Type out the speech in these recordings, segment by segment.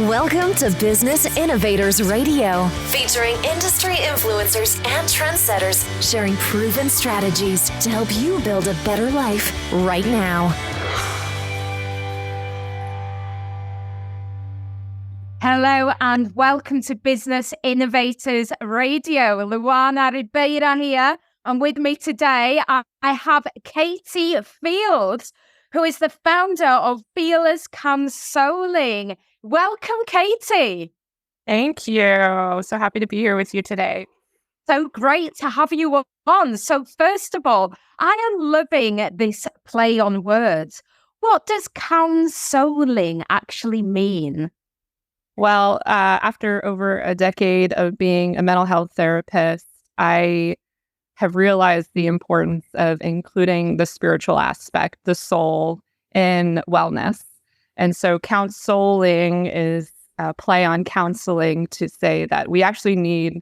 Welcome to Business Innovators Radio, featuring industry influencers and trendsetters sharing proven strategies to help you build a better life right now. Hello and welcome to Business Innovators Radio. Luana Ribeira here, and with me today I have Katie Fields, who is the founder of Fearless CounSouling. Welcome, Katie. Thank you. So happy to be here with you today. So great to have you on. So first of all, I am loving this play on words. What does CounSouling actually mean? Well, after over a decade of being a mental health therapist, I have realized the importance of including the spiritual aspect, the soul, in wellness. And so CounSouling is a play on counseling to say that we actually need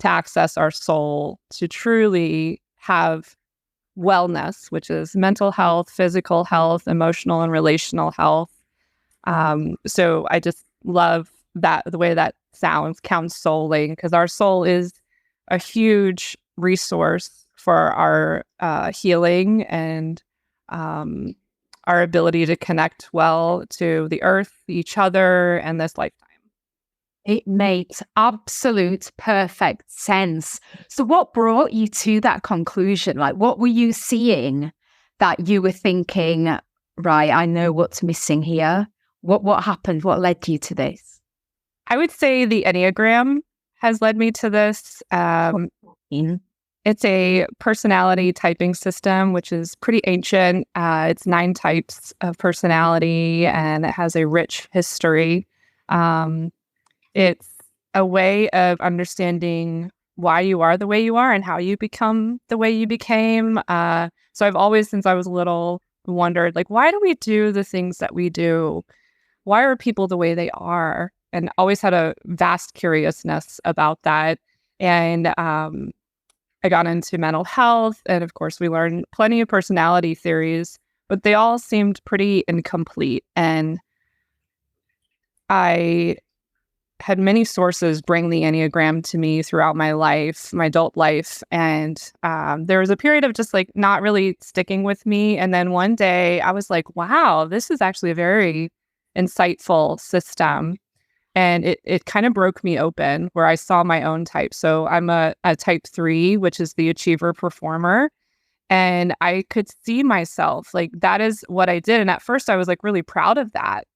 to access our soul to truly have wellness, which is mental health, physical health, emotional and relational health. So I just love that, the way that sounds, CounSouling, because our soul is a huge resource for our healing and our ability to connect well to the earth, each other, and this lifetime. It makes absolute perfect sense. So what brought you to that conclusion? Like, what were you seeing that you were thinking, right, I know what's missing here? What happened? What led you to this? I would say the Enneagram has led me to this. It's a personality typing system, which is pretty ancient. It's 9 types of personality, and it has a rich history. It's a way of understanding why you are the way you are and how you become the way you became. So I've always, since I was little, wondered, like, why do we do the things that we do? Why are people the way they are? And always had a vast curiousness about that. And I got into mental health, and of course we learned plenty of personality theories, but they all seemed pretty incomplete. And I had many sources bring the Enneagram to me throughout my life, my adult life. And there was a period of just like not really sticking with me. And then one day I was like, wow, this is actually a very insightful system. And it kind of broke me open, where I saw my own type. So I'm a type 3, which is the achiever performer. And I could see myself, like, that is what I did. And at first I was like really proud of that,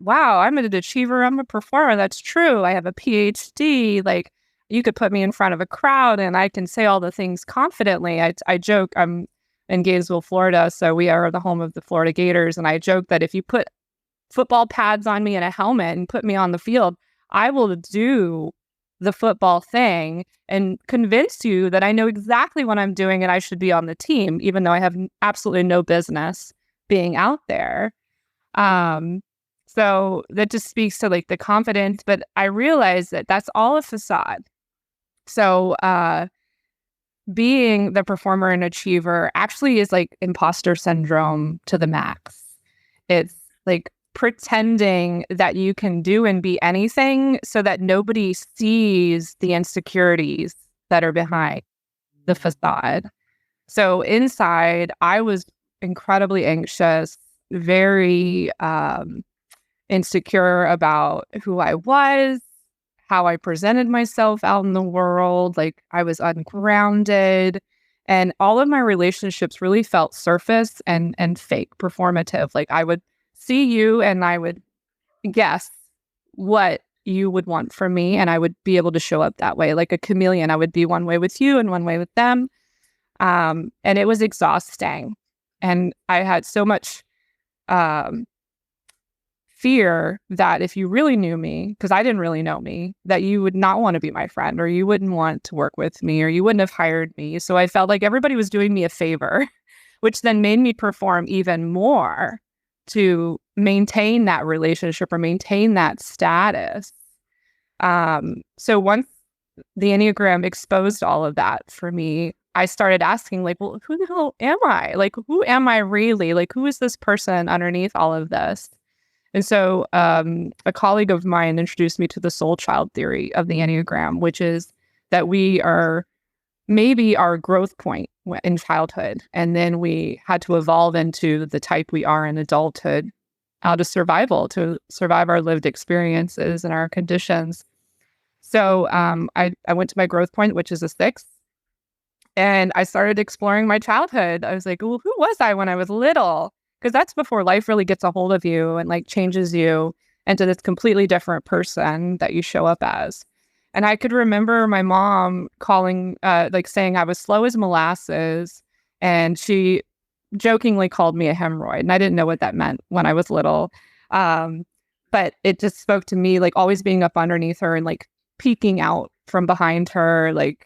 wow, I'm an achiever, I'm a performer. That's true. I have a PhD. Like, you could put me in front of a crowd and I can say all the things confidently. I joke, I'm in Gainesville, Florida. So we are the home of the Florida Gators. And I joke that if you put football pads on me and a helmet and put me on the field, I will do the football thing and convince you that I know exactly what I'm doing and I should be on the team, even though I have absolutely no business being out there. So that just speaks to like the confidence, but I realized that that's all a facade. So being the performer and achiever actually is like imposter syndrome to the max. It's like pretending that you can do and be anything so that nobody sees the insecurities that are behind the facade. So inside, I was incredibly anxious, very insecure about who I was, how I presented myself out in the world. Like, I was ungrounded, and all of my relationships really felt surface and fake, performative. Like, I would see you and I would guess what you would want from me, and I would be able to show up that way. Like a chameleon, I would be one way with you and one way with them. And it was exhausting. And I had so much fear that if you really knew me, because I didn't really know me, that you would not want to be my friend, or you wouldn't want to work with me, or you wouldn't have hired me. So I felt like everybody was doing me a favor, which then made me perform even more to maintain that relationship or maintain that status. So once the Enneagram exposed all of that for me, I started asking, like, well, who the hell am I? Like, who am I really? Like, who is this person underneath all of this? And so a colleague of mine introduced me to the soul child theory of the Enneagram, which is that we are maybe our growth point in childhood. And then we had to evolve into the type we are in adulthood out of survival to survive our lived experiences and our conditions. So I went to my growth point, which is a 6. And I started exploring my childhood. I was like, well, who was I when I was little? Because that's before life really gets a hold of you and like changes you into this completely different person that you show up as. And I could remember my mom calling, like saying I was slow as molasses. And she jokingly called me a hemorrhoid. And I didn't know what that meant when I was little. But it just spoke to me, like always being up underneath her and like peeking out from behind her, like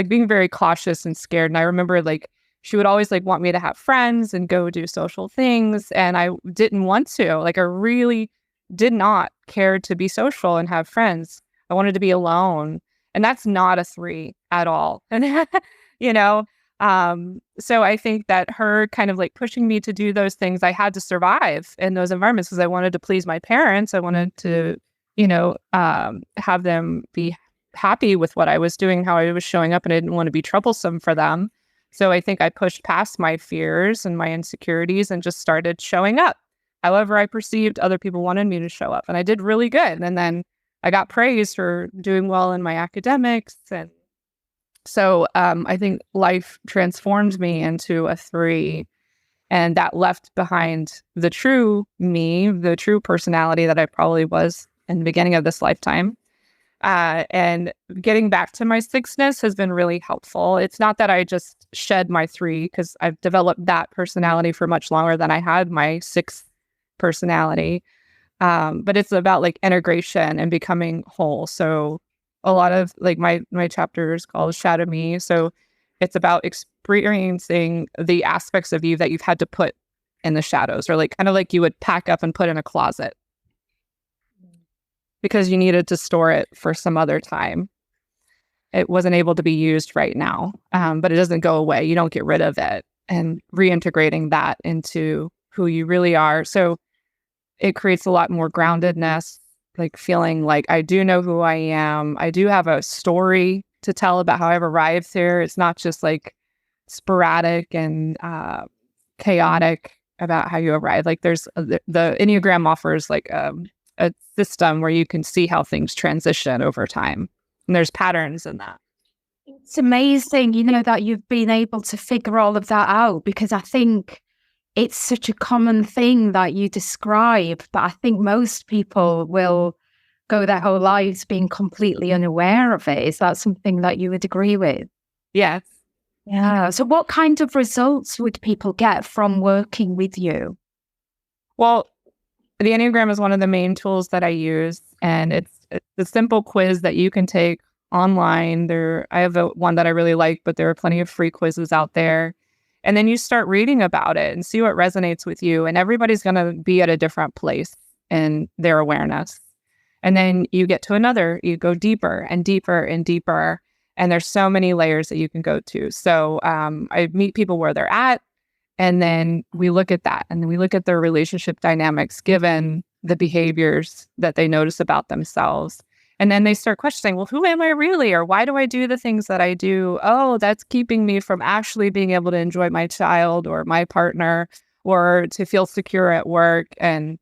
being very cautious and scared. And I remember like she would always like want me to have friends and go do social things. And I didn't want to. Like I really did not care to be social and have friends. I wanted to be alone. And that's not a 3 at all. And, you know, so I think that her kind of like pushing me to do those things, I had to survive in those environments because I wanted to please my parents. I wanted to, have them be happy with what I was doing, how I was showing up, and I didn't want to be troublesome for them. So I think I pushed past my fears and my insecurities and just started showing up. However, I perceived other people wanted me to show up, and I did really good. And then I got praised for doing well in my academics. And so I think life transformed me into a 3. And that left behind the true me, the true personality that I probably was in the beginning of this lifetime. And getting back to my 6ness has been really helpful. It's not that I just shed my 3, because I've developed that personality for much longer than I had my 6th personality. But it's about like integration and becoming whole. So a lot of like my chapter is called Shadow Me. So it's about experiencing the aspects of you that you've had to put in the shadows, or like kind of like you would pack up and put in a closet because you needed to store it for some other time. It wasn't able to be used right now, but it doesn't go away. You don't get rid of it, and reintegrating that into who you really are. So it creates a lot more groundedness, like feeling like I do know who I am. I do have a story to tell about how I've arrived here. It's not just like sporadic and chaotic about how you arrive. Like there's the Enneagram offers like a system where you can see how things transition over time. And there's patterns in that. It's amazing, that you've been able to figure all of that out, because I think it's such a common thing that you describe, but I think most people will go their whole lives being completely unaware of it. Is that something that you would agree with? Yes. Yeah. So what kind of results would people get from working with you? Well, the Enneagram is one of the main tools that I use, and it's a simple quiz that you can take online. I have one that I really like, but there are plenty of free quizzes out there. And then you start reading about it and see what resonates with you. And everybody's going to be at a different place in their awareness. And then you get to another, you go deeper and deeper and deeper. And there's so many layers that you can go to. So I meet people where they're at. And then we look at that, and then we look at their relationship dynamics given the behaviors that they notice about themselves. And then they start questioning, well, who am I really? Or why do I do the things that I do? Oh, that's keeping me from actually being able to enjoy my child or my partner, or to feel secure at work. And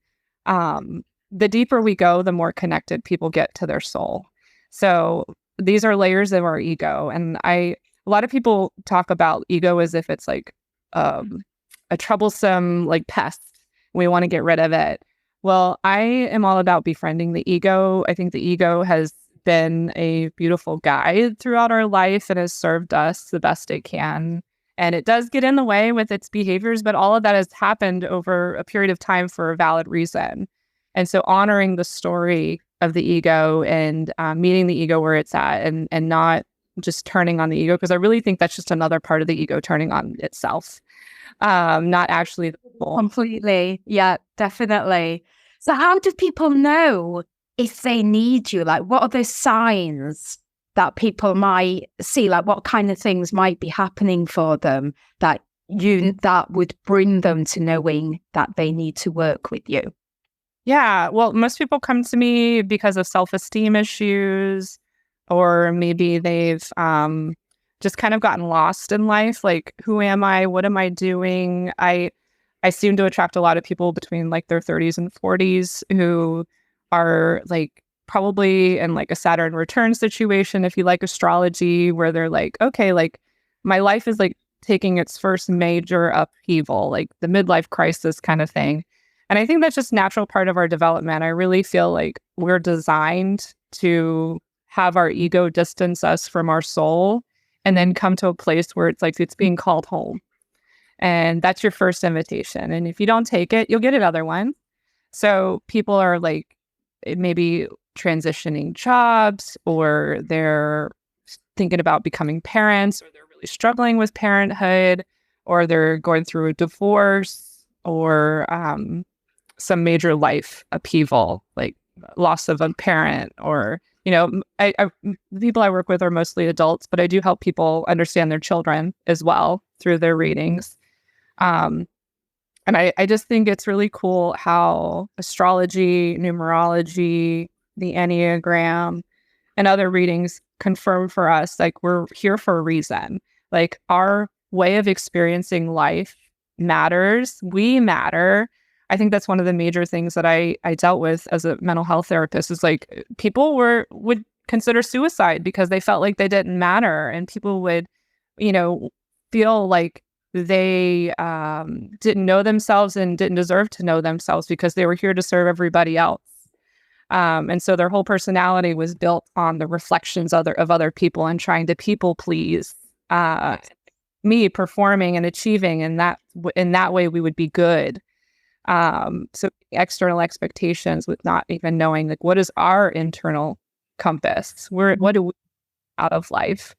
the deeper we go, the more connected people get to their soul. So these are layers of our ego. And a lot of people talk about ego as if it's like a troublesome like pest. We want to get rid of it. Well, I am all about befriending the ego. I think the ego has been a beautiful guide throughout our life and has served us the best it can. And it does get in the way with its behaviors, but all of that has happened over a period of time for a valid reason. And so honoring the story of the ego and meeting the ego where it's at, and not just turning on the ego, because I really think that's just another part of the ego turning on itself. Not actually completely. Yeah, definitely. So how do people know if they need you? Like, what are the signs that people might see? Like, what kind of things might be happening for them that would bring them to knowing that they need to work with you? Yeah, well, most people come to me because of self-esteem issues, or maybe they've just kind of gotten lost in life. Like, who am I? What am I doing? I seem to attract a lot of people between like their 30s and 40s who are like probably in like a Saturn return situation, if you like astrology, where they're like, okay, like my life is like taking its first major upheaval, like the midlife crisis kind of thing. And I think that's just natural part of our development. I really feel like we're designed to have our ego distance us from our soul and then come to a place where it's like it's being called home. And that's your first invitation. And if you don't take it, you'll get another one. So people are like maybe transitioning jobs, or they're thinking about becoming parents, or they're really struggling with parenthood, or they're going through a divorce, or some major life upheaval, like loss of a parent, or, you know, the people I work with are mostly adults, but I do help people understand their children as well through their readings. And I just think it's really cool how astrology, numerology, the Enneagram, and other readings confirm for us, like, we're here for a reason. Like, our way of experiencing life matters. We matter. I think that's one of the major things that I dealt with as a mental health therapist, is like people would consider suicide because they felt like they didn't matter, and people would, you know, feel like they didn't know themselves and didn't deserve to know themselves because they were here to serve everybody else. And so their whole personality was built on the reflections of other people and trying to people please me, performing and achieving, and that in that way we would be good. So external expectations with not even knowing, like, what is our internal compass? What do we out of life?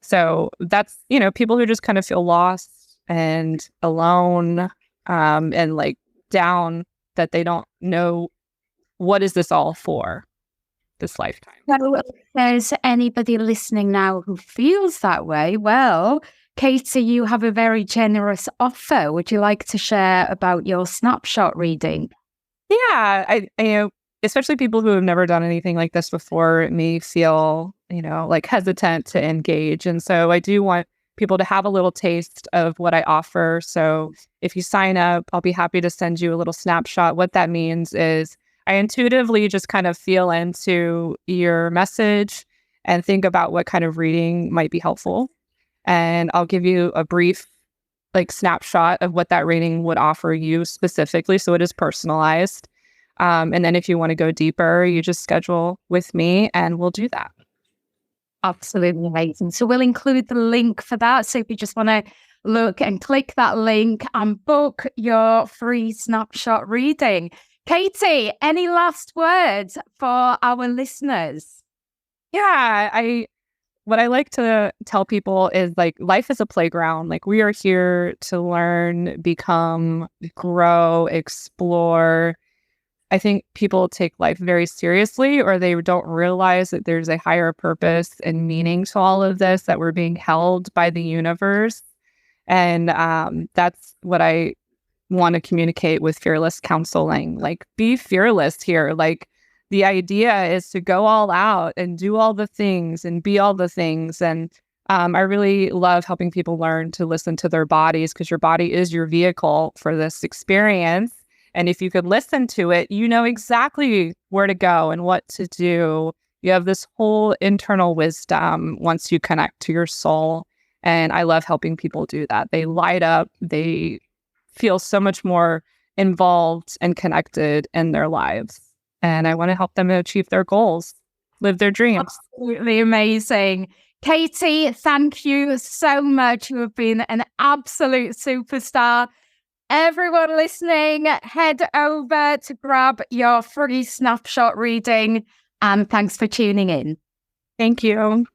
So that's, you know, people who just kind of feel lost and alone, and like down, that they don't know what is this all for, this lifetime. So if there's anybody listening now who feels that way, well, Katie, you have a very generous offer. Would you like to share about your snapshot reading? Yeah, I you know, especially people who have never done anything like this before may feel, you know, like hesitant to engage. And so I do want people to have a little taste of what I offer. So if you sign up, I'll be happy to send you a little snapshot. What that means is I intuitively just kind of feel into your message and think about what kind of reading might be helpful. And I'll give you a brief like snapshot of what that reading would offer you specifically. So it is personalized. And then if you want to go deeper, you just schedule with me and we'll do that. Absolutely amazing. So we'll include the link for that. So if you just want to look and click that link and book your free snapshot reading. Katie, any last words for our listeners? Yeah, what I like to tell people is, like, life is a playground. Like, we are here to learn, become, grow, explore. I think people take life very seriously, or they don't realize that there's a higher purpose and meaning to all of this, that we're being held by the universe. And that's what I want to communicate with Fearless CounSouling. Like, be fearless here. Like, the idea is to go all out and do all the things and be all the things. And I really love helping people learn to listen to their bodies, because your body is your vehicle for this experience. And if you could listen to it, you know exactly where to go and what to do. You have this whole internal wisdom once you connect to your soul. And I love helping people do that. They light up. They feel so much more involved and connected in their lives. And I want to help them achieve their goals, live their dreams. Absolutely amazing. Katie, thank you so much. You have been an absolute superstar. Everyone listening, head over to grab your free snapshot reading. And thanks for tuning in. Thank you.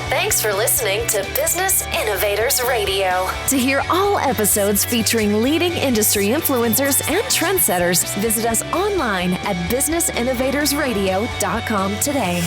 Thanks for listening to Business Innovators Radio. To hear all episodes featuring leading industry influencers and trendsetters, visit us online at businessinnovatorsradio.com today.